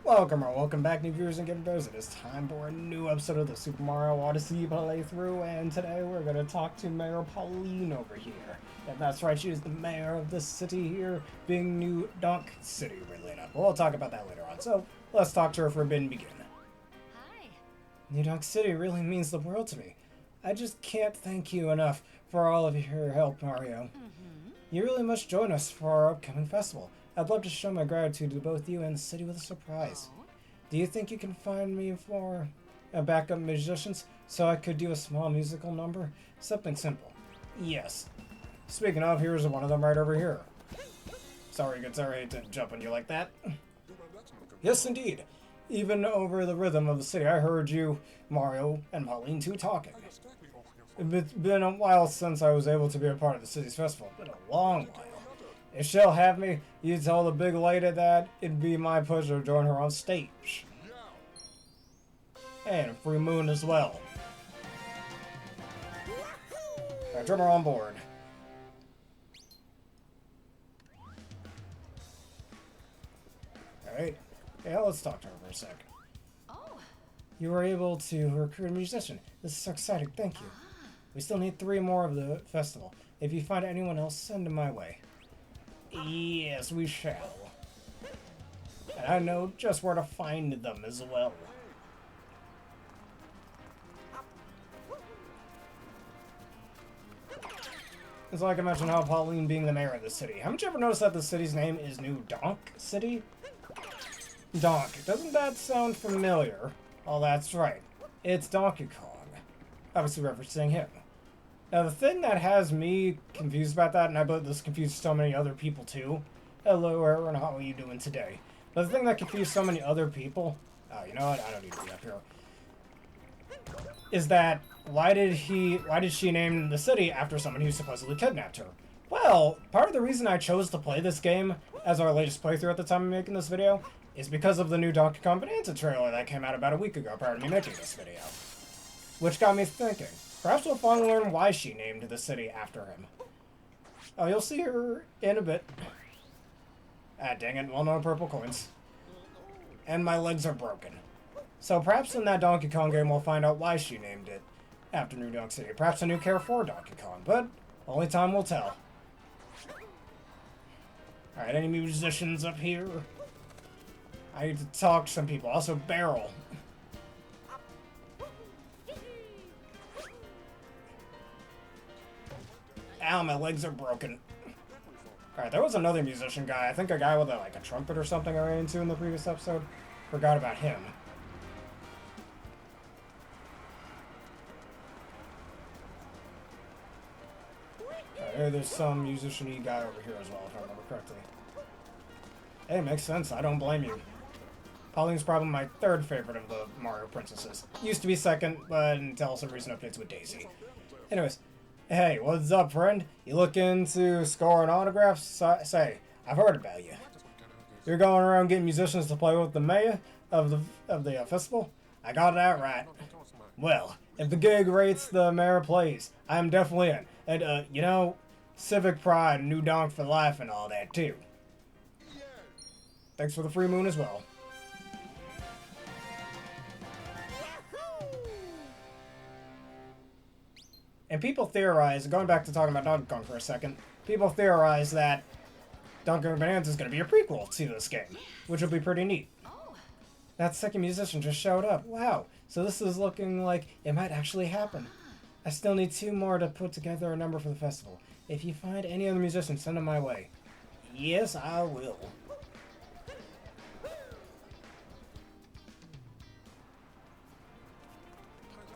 Welcome or welcome back, new viewers and gamers. It is time for a new episode of the Super Mario Odyssey playthrough, and today we're going to talk to Mayor Pauline over here. And that's right, she is the mayor of this city here, being New Donk City, weirdly enough. But we'll talk about that later on, so let's talk to her for a bit and begin. Hi. New Donk City really means the world to me. I just can't thank you enough for all of your help, Mario. You really must join us for our upcoming festival. I'd love to show my gratitude to both you and the city with a surprise. Do you think you can find me for backup musicians so I could do a small musical number? Something simple. Yes. Speaking of, here's one of them right over here. Sorry, good sir, I hate to jump on you like that. Yes, indeed. Even over the rhythm of the city, I heard you, Mario, and Pauline too talking. It's been a while since I was able to be a part of the city's festival. Been a long while. If she'll have me, you tell the big lady that it'd be my pleasure to join her on stage. And a free moon as well. I turn her on board. Alright. Yeah, let's talk to her for a sec. Oh. You were able to recruit a musician. This is so exciting, thank you. We still need 3 more of the festival. If you find anyone else, send them my way. Yes, we shall. And I know just where to find them as well. It's like I mentioned how Pauline being the mayor of the city. Haven't you ever noticed that the city's name is New Donk City? Donk. Doesn't that sound familiar? Oh, that's right. It's Donkey Kong. Obviously referencing him. Now, the thing that has me confused about that, and I bet this confused so many other people too. Hello, Aaron, how are you doing today? But the thing that confused so many other people, oh, you know what? I don't need to be up here. Is that why did she name the city after someone who supposedly kidnapped her? Well, part of the reason I chose to play this game as our latest playthrough at the time of making this video is because of the new Donkey Kong Bonanza trailer that came out about a week ago prior to me making this video. Which got me thinking. Perhaps we'll finally learn why she named the city after him. Oh, you'll see her in a bit. Ah, dang it. Well, no purple coins. And my legs are broken. So perhaps in that Donkey Kong game we'll find out why she named it after New Donk City. Perhaps a new care for Donkey Kong, but only time will tell. Alright, any musicians up here? I need to talk to some people. Also, Barrel. Ow, my legs are broken. Alright, there was another musician guy. I think a guy with a trumpet or something I ran into in the previous episode. Forgot about him. There's some musician-y guy over here as well, if I remember correctly. Hey, makes sense. I don't blame you. Pauline's probably my 3rd favorite of the Mario princesses. Used to be 2nd, but until some recent updates with Daisy. Anyways. Hey, what's up, friend? You looking to score an autograph? Say, I've heard about you. You're going around getting musicians to play with the mayor of the festival? I got that right. Well, if the gig rates the mayor plays, I'm definitely in. And, you know, civic pride, New Donk for life and all that, too. Thanks for the free moon as well. And people theorize, going back to talking about Donkey Kong for a second, people theorize that Donkey Kong Bonanza is going to be a prequel to this game, which will be pretty neat. That 2nd musician just showed up. Wow, so this is looking like it might actually happen. I still need 2 more to put together a number for the festival. If you find any other musicians, send them my way. Yes, I will.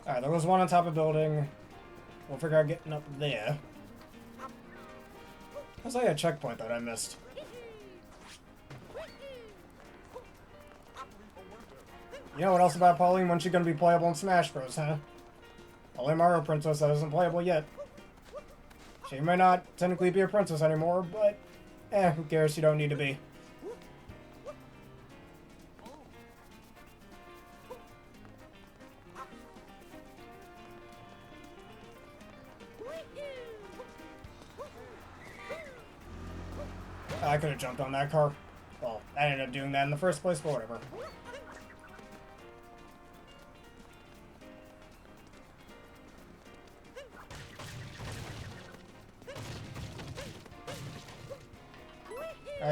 Alright, there was one on top of the building. We'll figure out getting up there. There's like a checkpoint that I missed. You know what else about Pauline? When's she gonna be playable in Smash Bros, huh? Only Mario Princess that isn't playable yet. She may not technically be a princess anymore, but who cares? You don't need to be. I could have jumped on that car. Well, I ended up doing that in the first place, but whatever.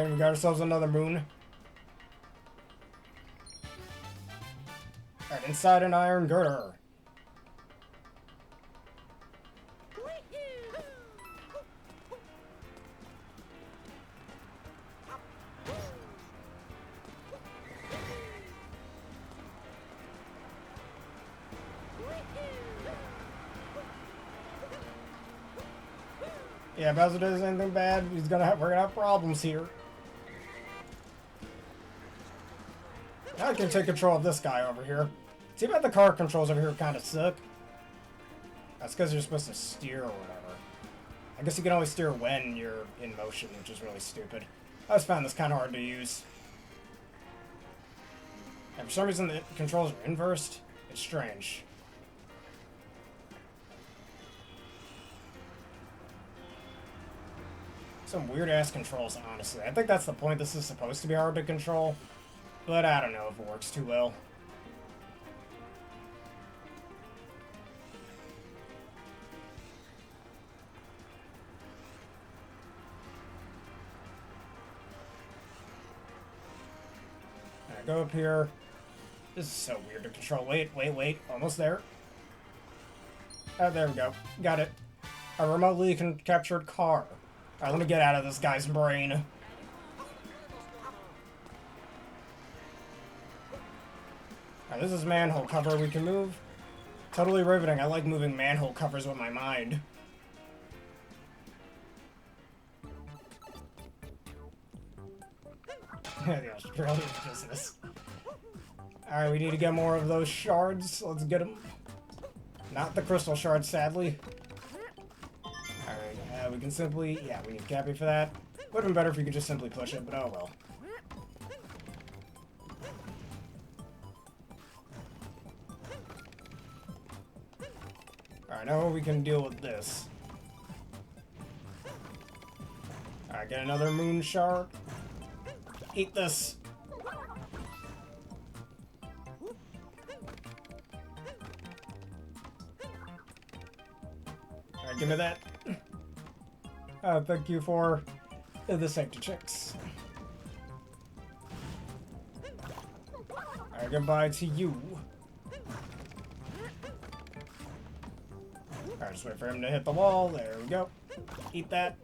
Alright, we got ourselves another moon. Alright, inside an iron girder. Yeah, Bowser does anything bad, we're gonna have problems here. Now I can take control of this guy over here. See about the car controls over here kind of suck. That's because you're supposed to steer or whatever. I guess you can only steer when you're in motion, which is really stupid. I just found this kind of hard to use. And for some reason the controls are inversed. It's strange. Some weird-ass controls, honestly. I think that's the point. This is supposed to be hard to control. But I don't know if it works too well. Alright, go up here. This is so weird to control. Wait. Almost there. Oh, there we go. Got it. A remotely captured car. Alright, let me get out of this guy's brain. Alright, this is manhole cover we can move. Totally riveting. I like moving manhole covers with my mind. The Australian business. Alright, we need to get more of those shards. Let's get them. Not the crystal shards, sadly. Alright, we can simply... Yeah, we need Cappy for that. Would have been better if you could just simply push it, but oh well. Alright, now we can deal with this. Alright, get another moon shard. Eat this. Alright, give me that. Thank you for the safety checks. Alright, goodbye to you. Alright, just wait for him to hit the wall. There we go. Eat that.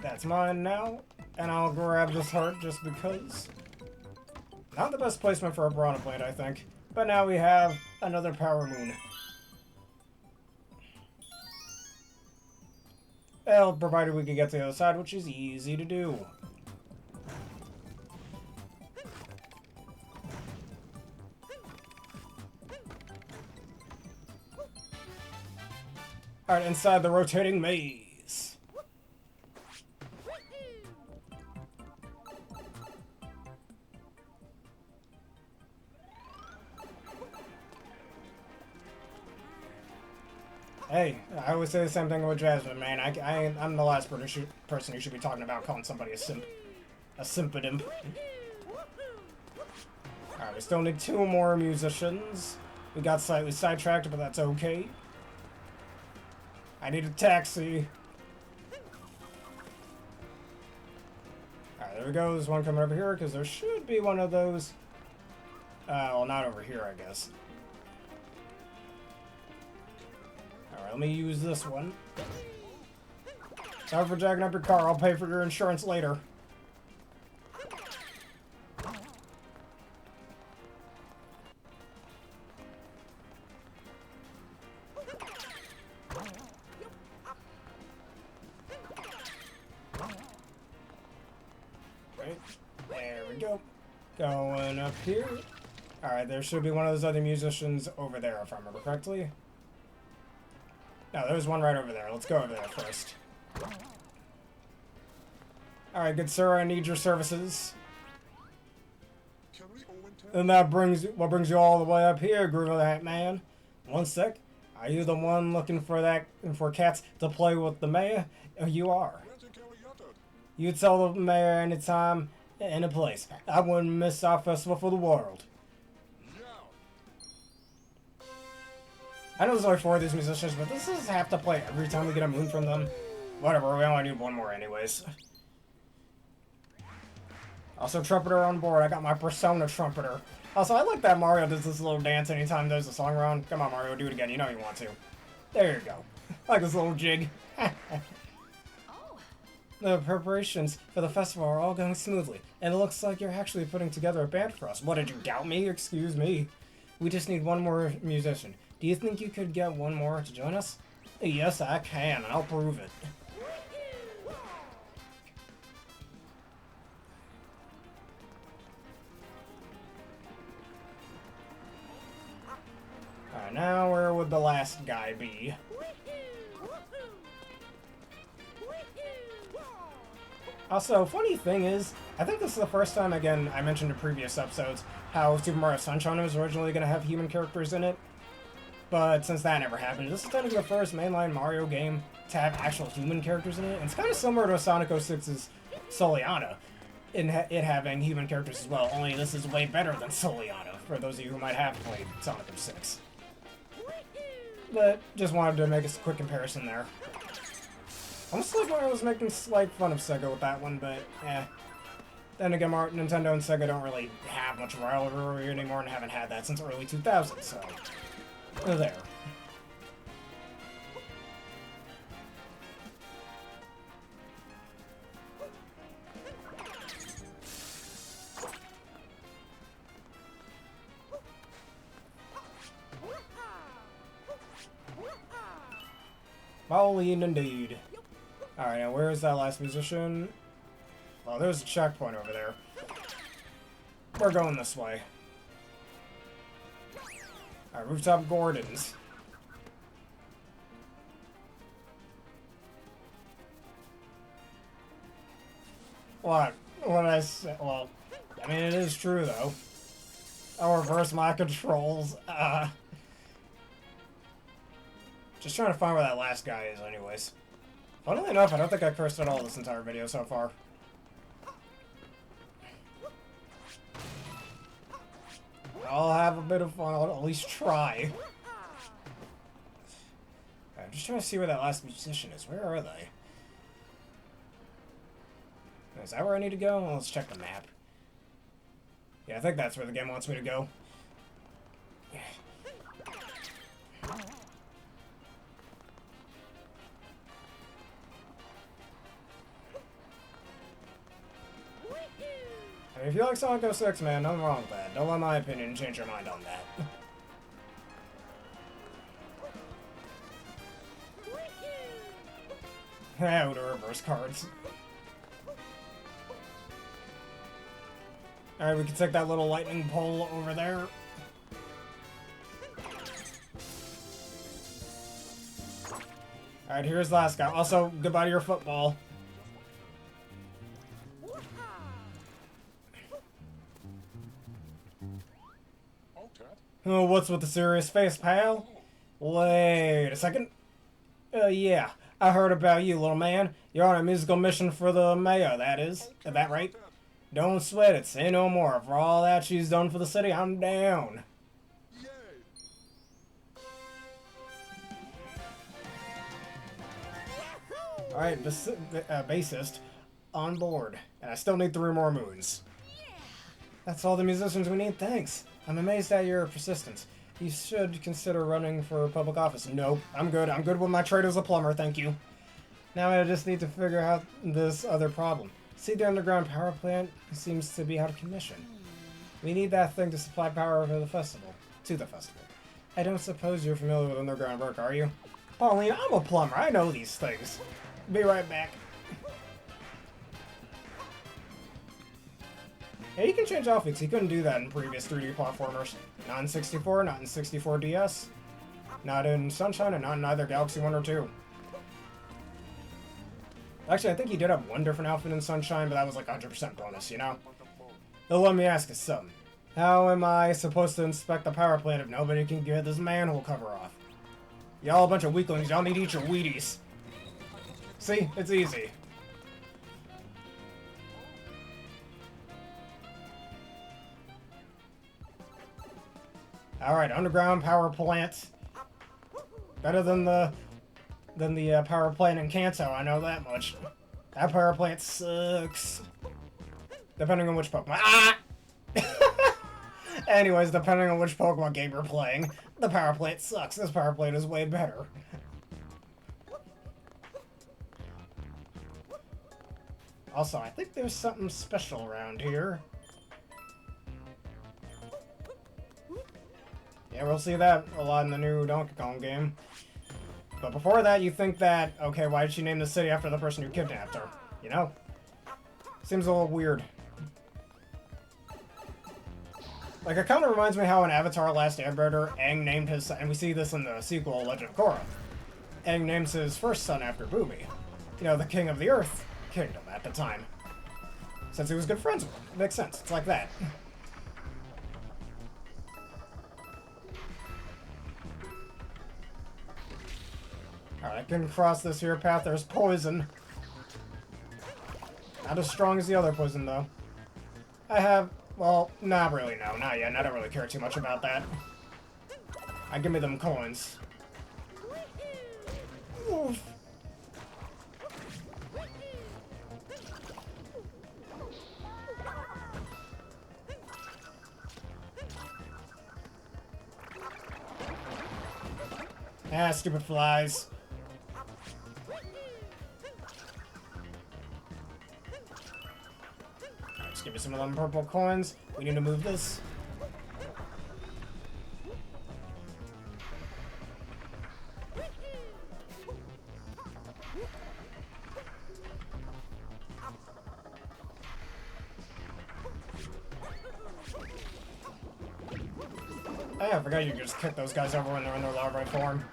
That's mine now. And I'll grab this heart just because. Not the best placement for a piranha plant, I think. But now we have another power moon. Well, provided we can get to the other side, which is easy to do. Alright, inside the rotating maze. Hey, I always say the same thing with Jasmine, man. I'm the last person who should be talking about calling somebody a simp. A simpidimp. Alright, we still need 2 more musicians. We got slightly sidetracked, but that's okay. I need a taxi. Alright, there we go. There's one coming over here, because there should be one of those. Well, not over here, I guess. Alright, let me use this one. Sorry for jacking up your car. I'll pay for your insurance later. Right, there we go. Going up here. Alright, there should be one of those other musicians over there, if I remember correctly. No, there's one right over there. Let's go over there first. Alright, good sir, I need your services. And that brings you all the way up here, Groove Hat Man. One sec. Are you the one looking for cats to play with the mayor? Oh, you are. You tell the mayor anytime, any place. I wouldn't miss our festival for the world. I know there's only 4 of these musicians, but this is have to play every time we get a moon from them. Whatever, we only need 1 more anyways. Also, Trumpeter on board. I got my Persona Trumpeter. Also, I like that Mario does this little dance anytime there's a song around. Come on, Mario, do it again. You know you want to. There you go. I like this little jig. Oh. The preparations for the festival are all going smoothly, and it looks like you're actually putting together a band for us. What, did you doubt me? Excuse me. We just need one more musician. Do you think you could get one more to join us? Yes, I can. I'll prove it. Alright, now where would the last guy be? Also, funny thing is, I think this is the first time, again, I mentioned in previous episodes, how Super Mario Sunshine was originally going to have human characters in it. But since that never happened, this is technically the first mainline Mario game to have actual human characters in it. And it's kind of similar to Sonic 06's Soliana, in it having human characters as well, only this is way better than Soliana, for those of you who might have played Sonic 06. But just wanted to make a quick comparison there. Almost like I was making slight fun of Sega with that one, but eh. Then again, Nintendo and Sega don't really have much rivalry anymore and haven't had that since early 2000s, so there. Pauline, indeed. Alright, now where is that last musician? Oh, there's a checkpoint over there. We're going this way. Alright, Rooftop Gordons. What? What did I say? Well, I mean, it is true, though. I'll reverse my controls. Just trying to find where that last guy is, anyways. Funnily enough, I don't think I cursed at all this entire video so far. I'll have a bit of fun. I'll at least try. I'm just trying to see where that last musician is. Where are they? Is that where I need to go? Well, let's check the map. Yeah, I think that's where the game wants me to go. I mean, if you like Sonic 06, man, nothing wrong with that. Don't let my opinion change your mind on that. Yeah, the reverse cards. Alright, we can take that little lightning pole over there. Alright, here's the last guy. Also, goodbye to your football. Oh, what's with the serious face, pal? Wait a second. Yeah, I heard about you, little man. You're on a musical mission for the mayor, that is. Is that right? Don't sweat it, say no more. For all that she's done for the city, I'm down. Alright, bassist on board. And I still need 3 more moons. That's all the musicians we need, thanks. I'm amazed at your persistence. You should consider running for public office. Nope, I'm good. I'm good with my trade as a plumber, thank you. Now I just need to figure out this other problem. See, the underground power plant seems to be out of commission. We need that thing to supply power for the festival. To the festival. I don't suppose you're familiar with underground work, are you? Pauline, I'm a plumber. I know these things. Be right back. Yeah, you can change outfits. You couldn't do that in previous 3D platformers. Not in 64, not in 64 DS, not in Sunshine, and not in either Galaxy 1 or 2. Actually, I think you did have one different outfit in Sunshine, but that was like 100% bonus, you know? Now let me ask you something. How am I supposed to inspect the power plant if nobody can get this manhole cover off? Y'all a bunch of weaklings, y'all need to eat your Wheaties. See? It's easy. Alright, underground power plant. Better than the power plant in Kanto, I know that much. That power plant sucks. Depending on which Pokemon. Ah! Anyways, depending on which Pokemon game you're playing, the Power Plate sucks. This Power Plate is way better. Also, I think there's something special around here. Yeah, we'll see that a lot in the new Donkey Kong game. But before that, you think that, okay, why did she name the city after the person who kidnapped her? You know? Seems a little weird. Like, it kind of reminds me how in Avatar Last Airbender, Aang named his son, and we see this in the sequel, Legend of Korra. Aang names his first son after Boomy. You know, the king of the Earth Kingdom at the time. Since he was good friends with him. It makes sense. It's like that. Alright, I can cross this here path. There's poison. Not as strong as the other poison, though. I have... Well, not really, no. Not yet. I don't really care too much about that. Give me them coins. Oof. Ah, stupid flies. Alright, just give me some of them purple coins. We need to move this. Oh, yeah, I forgot you could just kick those guys over when they're in their larvae form.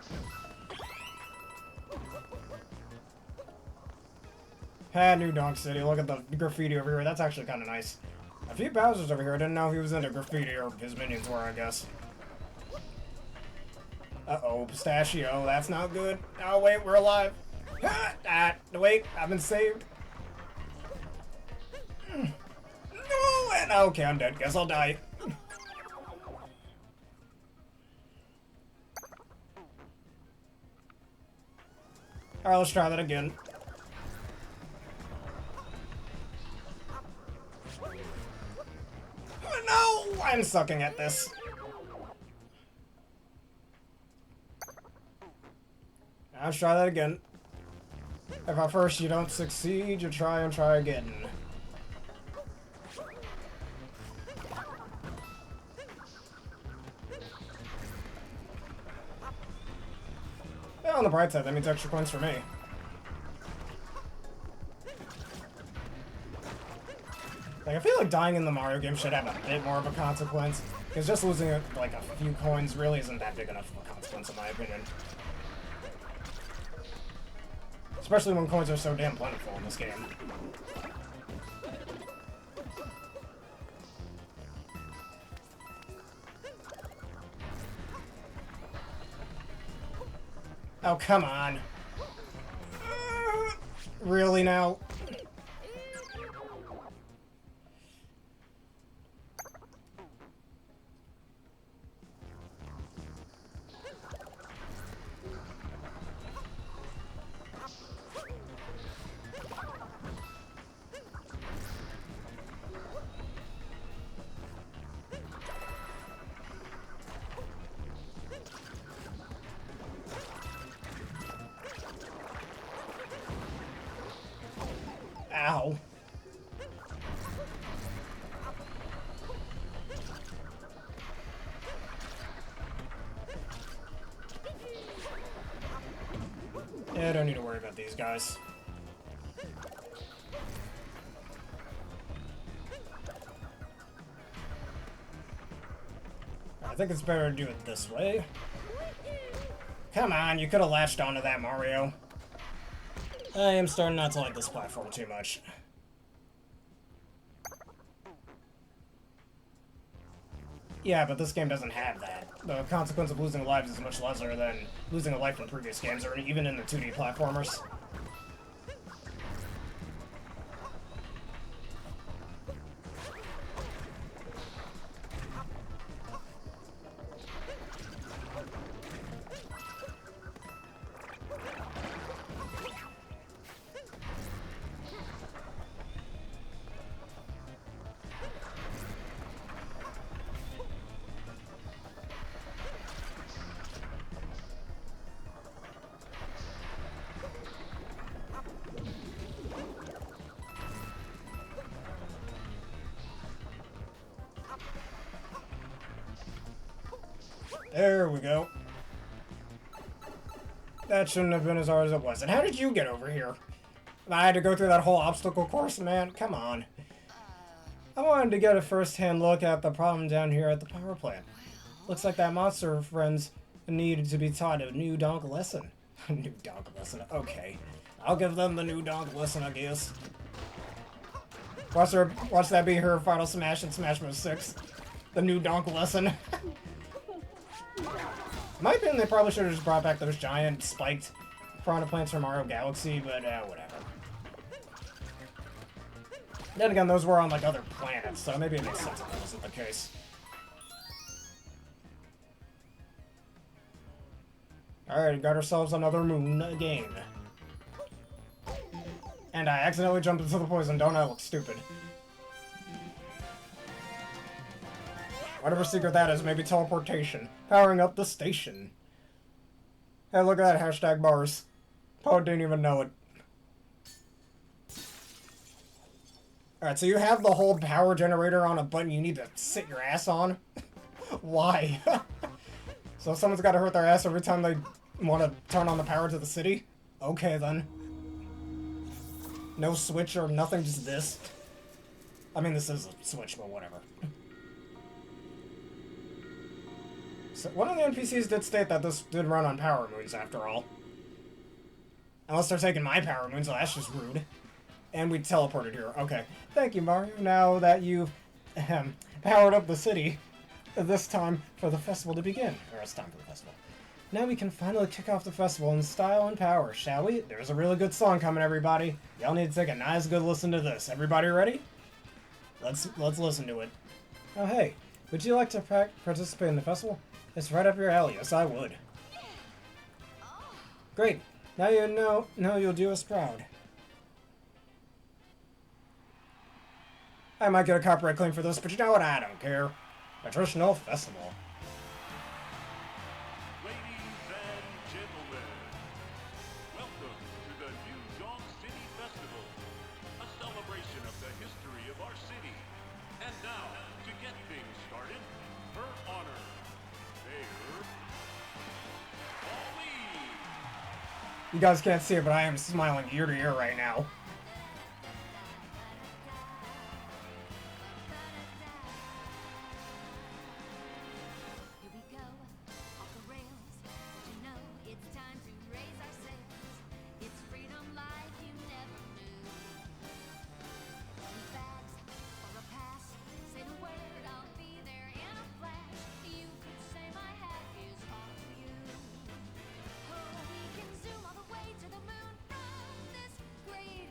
Ah, new Donk City. Look at the graffiti over here. That's actually kind of nice. A few Bowsers over here. I didn't know he was into graffiti, or his minions were, I guess. Uh-oh, pistachio. That's not good. Oh, wait, we're alive. Wait, I've been saved. No, and okay, I'm dead. Guess I'll die. Alright, let's try that again. Oh, no! I'm sucking at this. Now let's try that again. If at first you don't succeed, you try and try again. Yeah, on the bright side, that means extra points for me. Like, I feel like dying in the Mario game should have a bit more of a consequence. Because just losing, like, a few coins really isn't that big enough of a consequence, in my opinion. Especially when coins are so damn plentiful in this game. Oh, come on. Really now? Ow. Yeah, I don't need to worry about these guys. I think it's better to do it this way. Come on, you could have latched onto that, Mario. I am starting not to like this platform too much. Yeah, but this game doesn't have that. The consequence of losing lives is much lesser than losing a life in previous games, or even in the 2D platformers. There we go. That shouldn't have been as hard as it was. And how did you get over here? I had to go through that whole obstacle course, man. Come on. I wanted to get a first-hand look at the problem down here at the power plant. Looks like that monster friends needed to be taught a new donk lesson. New donk lesson. Okay. I'll give them the new donk lesson, I guess. Watch that be her final smash in Smash Bros. 6. The new donk lesson. In my opinion, they probably should have just brought back those giant spiked piranha plants from Mario Galaxy, but whatever. Then again, those were on like other planets, so maybe it makes sense if that wasn't the case. Alright, got ourselves another moon again. And I accidentally jumped into the poison, don't I look stupid? Whatever secret that is, maybe teleportation. Powering up the station. Hey, look at that, hashtag bars. Poe didn't even know it. Alright, so you have the whole power generator on a button you need to sit your ass on? Why? So someone's gotta hurt their ass every time they want to turn on the power to the city? Okay, then. No switch or nothing, just this. I mean, this is a switch, but whatever. So one of the NPCs did state that this did run on power moons, after all. Unless they're taking my power moons, so that's just rude. And we teleported here. Okay. Thank you, Mario. Now that you've powered up the city, this time for the festival to begin. Or it's time for the festival. Now we can finally kick off the festival in style and power, shall we? There's a really good song coming, everybody. Y'all need to take a nice good listen to this. Everybody ready? Let's listen to it. Oh, hey. Would you like to participate in the festival? It's right up your alley. Yes, I would. Great. Now you know you'll do us proud. I might get a copyright claim for this, but you know what? I don't care. A traditional festival. Ladies and gentlemen, welcome to the new Donk City Festival, a celebration of the history of our city. And now, to get things started, her honor, Mayor Pauline. You guys can't see it, but I am smiling ear to ear right now. Here we go, off the rails. But you know it's time to raise our sails. It's freedom like you never knew. Any bags or a pass? Say the word, I'll be there in a flash. You could say my hat is off to you. Oh, we can zoom all the way to the moon from this great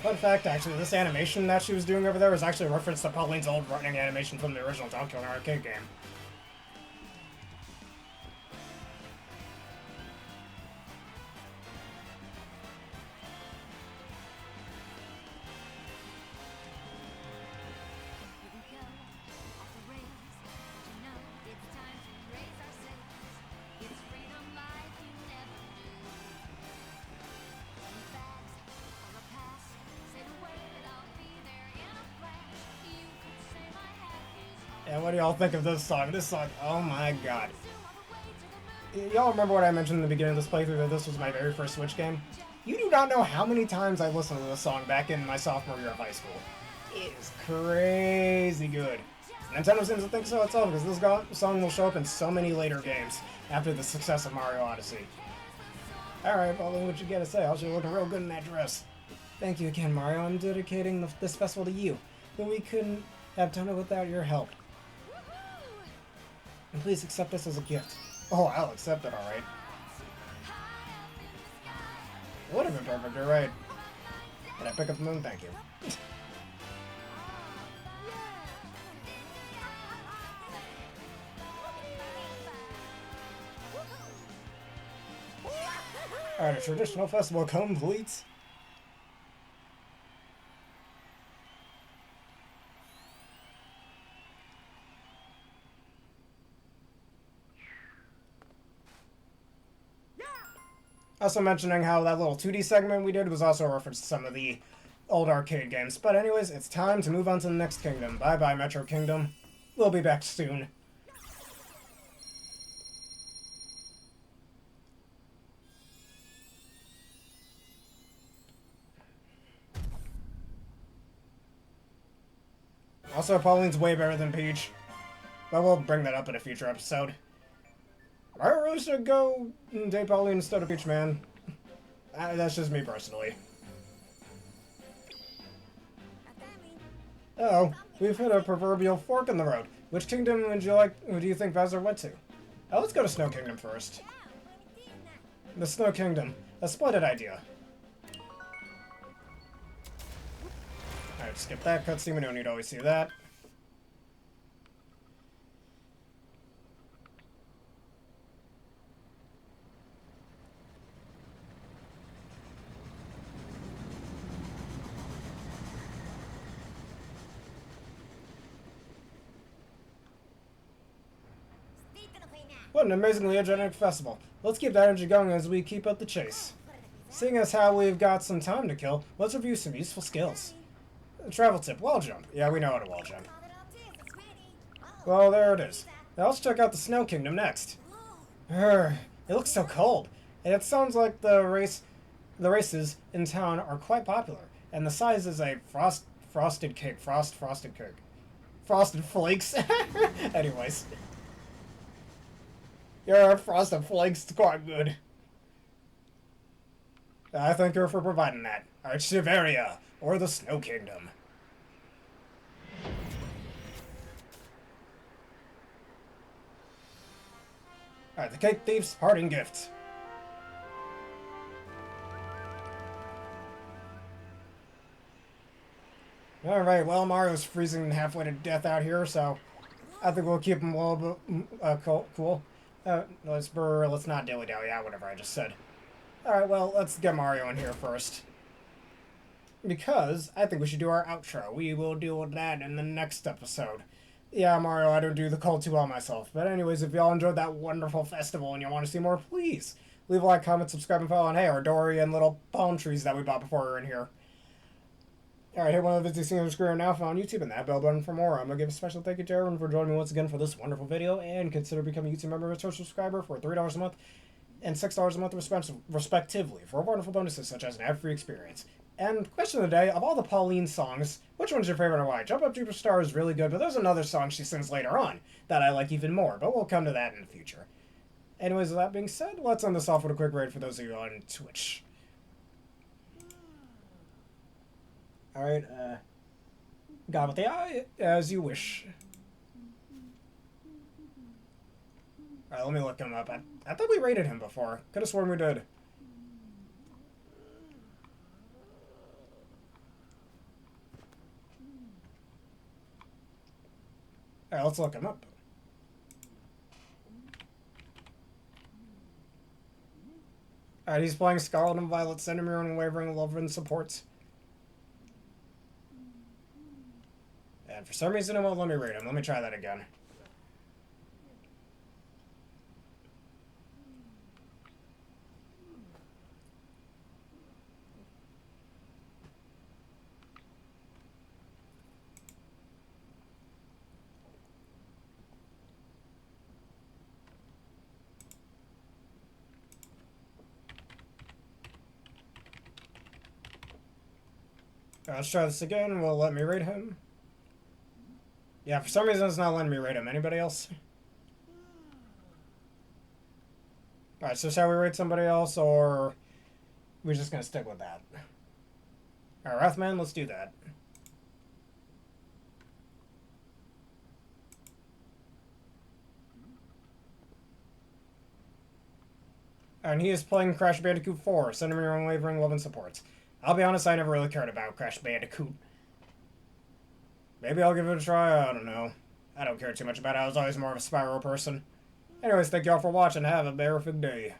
Fun fact, actually, this animation that she was doing over there is actually a reference to Pauline's old running animation from the original Donkey Kong arcade game. And what do y'all think of this song? This song, oh my god. Y'all remember what I mentioned in the beginning of this playthrough, that this was my very first Switch game? You do not know how many times I listened to this song back in my sophomore year of high school. It is crazy good. Nintendo seems to think so itself, because this song will show up in so many later games after the success of Mario Odyssey. Alright, Pauline, what you gotta say? I you're looking real good in that dress. Thank you again, Mario. I'm dedicating this festival to you, but we couldn't have done it without your help. And please accept this as a gift. Oh, I'll accept it, alright. It would have been perfect, you're right. Did I pick up the moon? Thank you. Alright, a traditional festival complete. Also mentioning how that little 2D segment we did was also a reference to some of the old arcade games. But anyways, it's time to move on to the next kingdom. Bye-bye, Metro Kingdom. We'll be back soon. Also, Pauline's way better than Peach. But we'll bring that up in a future episode. I really should go date Pauline instead of Peach, man. That's just me personally. Uh-oh, we've hit a proverbial fork in the road. Which kingdom would you think Bowser went to? Oh, let's go to Snow Kingdom first. The Snow Kingdom. A splendid idea. Alright, skip that cutscene, we don't need to always see that. What an amazingly energetic festival. Let's keep that energy going as we keep up the chase. Seeing as how we've got some time to kill, let's review some useful skills. Travel tip, wall jump. Yeah, we know how to wall jump. Well, there it is. Now let's check out the Snow Kingdom next. It looks so cold. And it sounds like the races in town are quite popular. And the size is a frosted cake. Frosted cake. Frosted Flakes. Anyways. Your Frosted Flakes is quite good. I thank her for providing that. Archiveria, or the Snow Kingdom. Alright, the Cake Thief's parting gift. Alright, well, Mario's freezing halfway to death out here, so I think we'll keep him a little bit cool. Let's not dilly-dally. Yeah, whatever I just said. Alright, well, let's get Mario in here first. Because I think we should do our outro. We will deal with that in the next episode. Yeah, Mario, I don't do the call too well myself. But anyways, if y'all enjoyed that wonderful festival and you want to see more, please leave a like, comment, subscribe, and follow. And hey, our Dory and little palm trees that we bought before we were in here. Alright, hit one of the videos on the screen now on YouTube and that bell button for more. I'm going to give a special thank you to everyone for joining me once again for this wonderful video. And consider becoming a YouTube member or subscriber for $3 a month and $6 a month respectively for wonderful bonuses such as an ad-free experience. And question of the day, of all the Pauline songs, which one's your favorite and why? Jump Up Jupiter Star is really good, but there's another song she sings later on that I like even more, but we'll come to that in the future. Anyways, with that being said, let's end this off with a quick raid for those of you on Twitch. Alright, God with the eye, as you wish. Alright, let me look him up. I thought we rated him before. Could have sworn we did. Alright, let's look him up. Alright, he's playing Scarlet and Violet, sending me unwavering love and supports. And for some reason it won't let me read him. Let me try that again. Let's try this again. Will it let me rate him? Yeah, for some reason it's not letting me rate him. Anybody else? Alright, so shall we rate somebody else, or we're just gonna stick with that? Alright, Wrathman, let's do that. And he is playing Crash Bandicoot 4, sending me unwavering love and support. I'll be honest, I never really cared about Crash Bandicoot. Maybe I'll give it a try, I don't know. I don't care too much about it, I was always more of a Spyro person. Anyways, thank y'all for watching, have a terrific day.